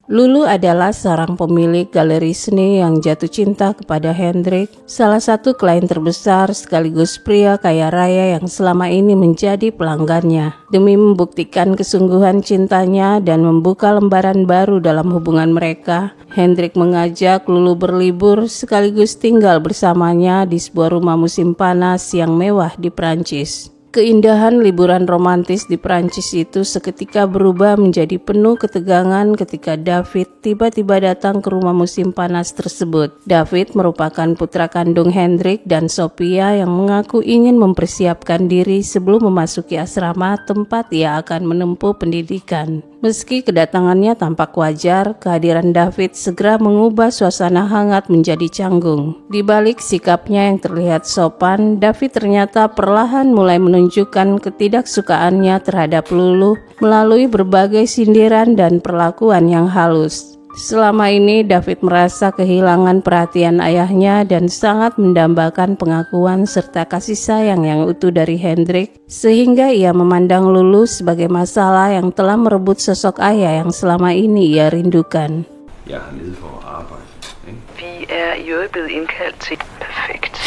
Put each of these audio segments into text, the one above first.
Lulu adalah seorang pemilik galeri seni yang jatuh cinta kepada Hendrik, salah satu klien terbesar sekaligus pria kaya raya yang selama ini menjadi pelanggannya. Demi membuktikan kesungguhan cintanya dan membuka lembaran baru dalam hubungan mereka, Hendrik mengajak Lulu berlibur sekaligus tinggal bersamanya di sebuah rumah musim panas yang mewah di Prancis. Keindahan liburan romantis di Prancis itu seketika berubah menjadi penuh ketegangan ketika David tiba-tiba datang ke rumah musim panas tersebut. David merupakan putra kandung Hendrik dan Sophia yang mengaku ingin mempersiapkan diri sebelum memasuki asrama tempat ia akan menempuh pendidikan. Meski kedatangannya tampak wajar, kehadiran David segera mengubah suasana hangat menjadi canggung. Di balik sikapnya yang terlihat sopan, David ternyata perlahan mulai menunjukkan ketidaksukaannya terhadap Lulu melalui berbagai sindiran dan perlakuan yang halus. Selama ini David merasa kehilangan perhatian ayahnya dan sangat mendambakan pengakuan serta kasih sayang yang utuh dari Hendrik, sehingga ia memandang Lulu sebagai masalah yang telah merebut sosok ayah yang selama ini ia rindukan. Jeg er nede for at arbejde. Vi i øvrigt blevet indkaldt til. Perfekt.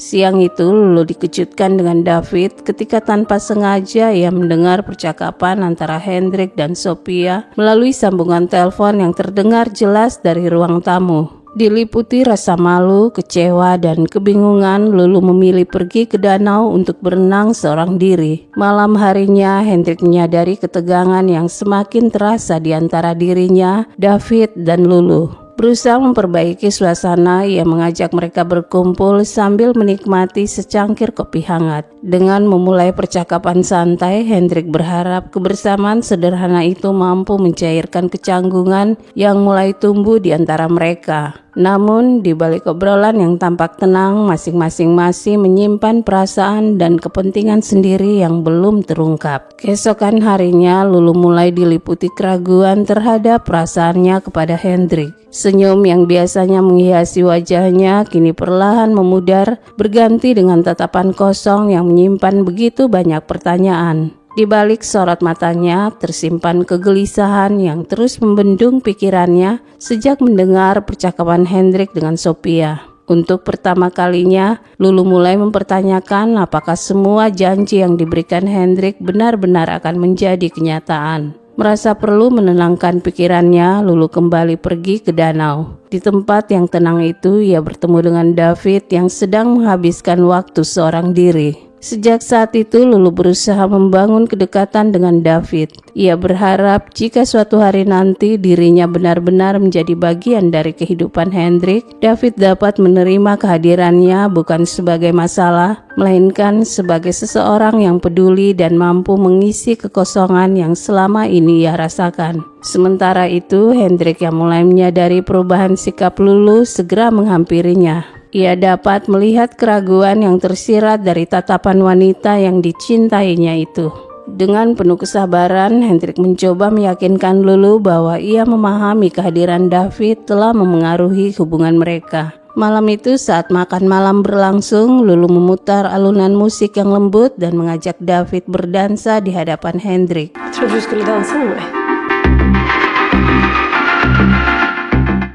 Siang itu Lulu dikejutkan dengan David ketika tanpa sengaja ia mendengar percakapan antara Hendrik dan Sophia melalui sambungan telepon yang terdengar jelas dari ruang tamu. Diliputi rasa malu, kecewa, dan kebingungan, Lulu memilih pergi ke danau untuk berenang seorang diri. Malam harinya, Hendrik menyadari ketegangan yang semakin terasa di antara dirinya, David, dan Lulu. Berusaha memperbaiki suasana, ia mengajak mereka berkumpul sambil menikmati secangkir kopi hangat. Dengan memulai percakapan santai, Hendrik berharap kebersamaan sederhana itu mampu mencairkan kecanggungan yang mulai tumbuh di antara mereka. Namun, di balik obrolan yang tampak tenang, masing-masing masih menyimpan perasaan dan kepentingan sendiri yang belum terungkap. Keesokan harinya, Lulu mulai diliputi keraguan terhadap perasaannya kepada Hendrik. Senyum yang biasanya menghiasi wajahnya kini perlahan memudar, berganti dengan tatapan kosong yang menyimpan begitu banyak pertanyaan. Di balik sorot matanya tersimpan kegelisahan yang terus membendung pikirannya sejak mendengar percakapan Hendrik dengan Sophia. Untuk pertama kalinya, Lulu mulai mempertanyakan apakah semua janji yang diberikan Hendrik benar-benar akan menjadi kenyataan. Merasa perlu menenangkan pikirannya, Lulu kembali pergi ke danau. Di tempat yang tenang itu, ia bertemu dengan David yang sedang menghabiskan waktu seorang diri. Sejak saat itu, Lulu berusaha membangun kedekatan dengan David. Ia berharap jika suatu hari nanti dirinya benar-benar menjadi bagian dari kehidupan Hendrik, David dapat menerima kehadirannya bukan sebagai masalah, melainkan sebagai seseorang yang peduli dan mampu mengisi kekosongan yang selama ini ia rasakan. Sementara itu, Hendrik yang mulai menyadari perubahan sikap Lulu segera menghampirinya. Ia dapat melihat keraguan yang tersirat dari tatapan wanita yang dicintainya itu. Dengan penuh kesabaran, Hendrik mencoba meyakinkan Lulu bahwa ia memahami kehadiran David telah memengaruhi hubungan mereka. Malam itu saat makan malam berlangsung, Lulu memutar alunan musik yang lembut dan mengajak David berdansa di hadapan Hendrik.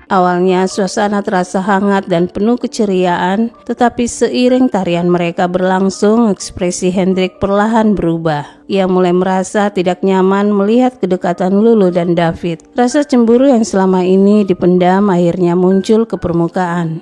Awalnya suasana terasa hangat dan penuh keceriaan, tetapi seiring tarian mereka berlangsung, ekspresi Hendrik perlahan berubah. Ia mulai merasa tidak nyaman melihat kedekatan Lulu dan David. Rasa cemburu yang selama ini dipendam akhirnya muncul ke permukaan.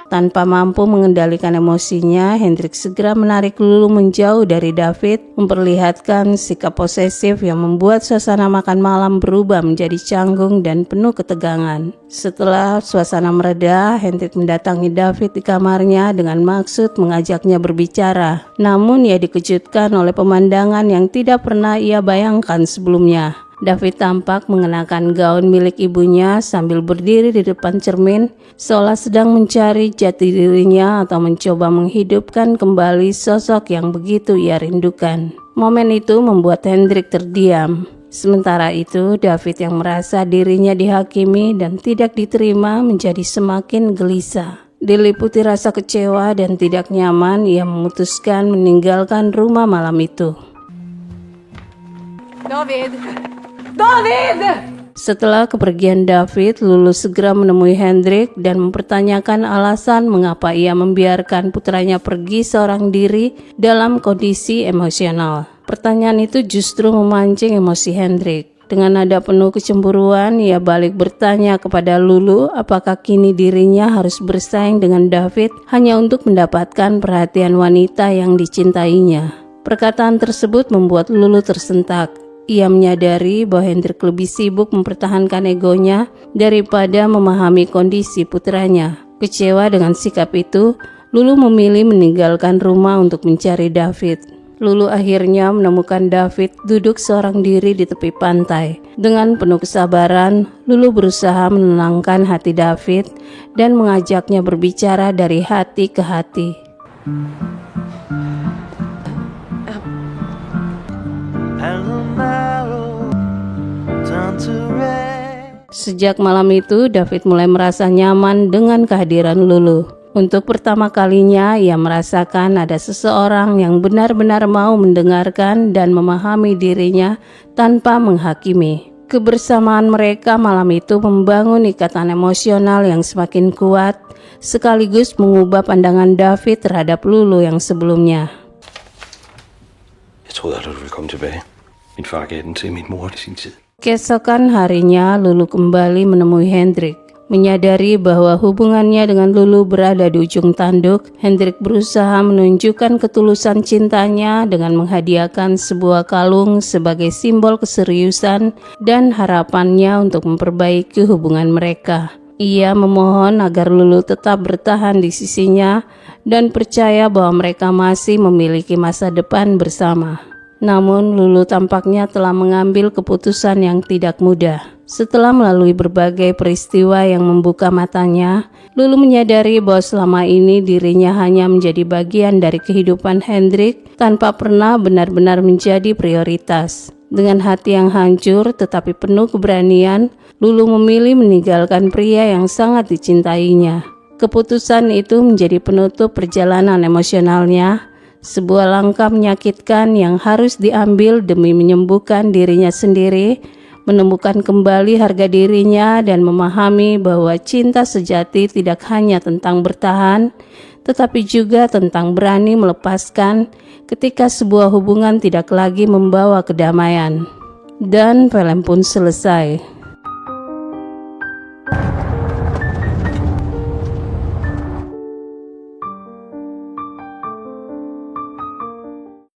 Tanpa mampu mengendalikan emosinya, Hendrik segera menarik Lulu menjauh dari David, memperlihatkan sikap posesif yang membuat suasana makan malam berubah menjadi canggung dan penuh ketegangan. Setelah suasana mereda, Hendrik mendatangi David di kamarnya dengan maksud mengajaknya berbicara. Namun ia dikejutkan oleh pemandangan yang tidak pernah ia bayangkan sebelumnya. David tampak mengenakan gaun milik ibunya sambil berdiri di depan cermin, seolah sedang mencari jati dirinya atau mencoba menghidupkan kembali sosok yang begitu ia rindukan. Momen itu membuat Hendrik terdiam. Sementara itu, David yang merasa dirinya dihakimi dan tidak diterima menjadi semakin gelisah. Diliputi rasa kecewa dan tidak nyaman, ia memutuskan meninggalkan rumah malam itu. Setelah kepergian David, Lulu segera menemui Hendrik dan mempertanyakan alasan mengapa ia membiarkan putranya pergi seorang diri dalam kondisi emosional. Pertanyaan itu justru memancing emosi Hendrik. Dengan nada penuh kecemburuan, ia balik bertanya kepada Lulu apakah kini dirinya harus bersaing dengan David hanya untuk mendapatkan perhatian wanita yang dicintainya. Perkataan tersebut membuat Lulu tersentak. Ia menyadari bahwa Hendrik lebih sibuk mempertahankan egonya daripada memahami kondisi putranya. Kecewa dengan sikap itu, Lulu memilih meninggalkan rumah untuk mencari David. Lulu akhirnya menemukan David duduk seorang diri di tepi pantai. Dengan penuh kesabaran, Lulu berusaha menenangkan hati David dan mengajaknya berbicara dari hati ke hati. Sejak malam itu, David mulai merasa nyaman dengan kehadiran Lulu. Untuk pertama kalinya, ia merasakan ada seseorang yang benar-benar mau mendengarkan dan memahami dirinya tanpa menghakimi. Kebersamaan mereka malam itu membangun ikatan emosional yang semakin kuat, sekaligus mengubah pandangan David terhadap Lulu yang sebelumnya. Jeg troede aldrig, du ville komme tilbage. Min far gav den til min mor i sin tid. Keesokan harinya, Lulu kembali menemui Hendrik. Menyadari bahwa hubungannya dengan Lulu berada di ujung tanduk, Hendrik berusaha menunjukkan ketulusan cintanya dengan menghadiahkan sebuah kalung sebagai simbol keseriusan dan harapannya untuk memperbaiki hubungan mereka. Ia memohon agar Lulu tetap bertahan di sisinya dan percaya bahwa mereka masih memiliki masa depan bersama. Namun Lulu tampaknya telah mengambil keputusan yang tidak mudah. Setelah melalui berbagai peristiwa yang membuka matanya, Lulu menyadari bahwa selama ini dirinya hanya menjadi bagian dari kehidupan Hendrik tanpa pernah benar-benar menjadi prioritas. Dengan hati yang hancur tetapi penuh keberanian, Lulu memilih meninggalkan pria yang sangat dicintainya. Keputusan itu menjadi penutup perjalanan emosionalnya, sebuah langkah menyakitkan yang harus diambil demi menyembuhkan dirinya sendiri, menemukan kembali harga dirinya dan memahami bahwa cinta sejati tidak hanya tentang bertahan, tetapi juga tentang berani melepaskan ketika sebuah hubungan tidak lagi membawa kedamaian. Dan film pun selesai.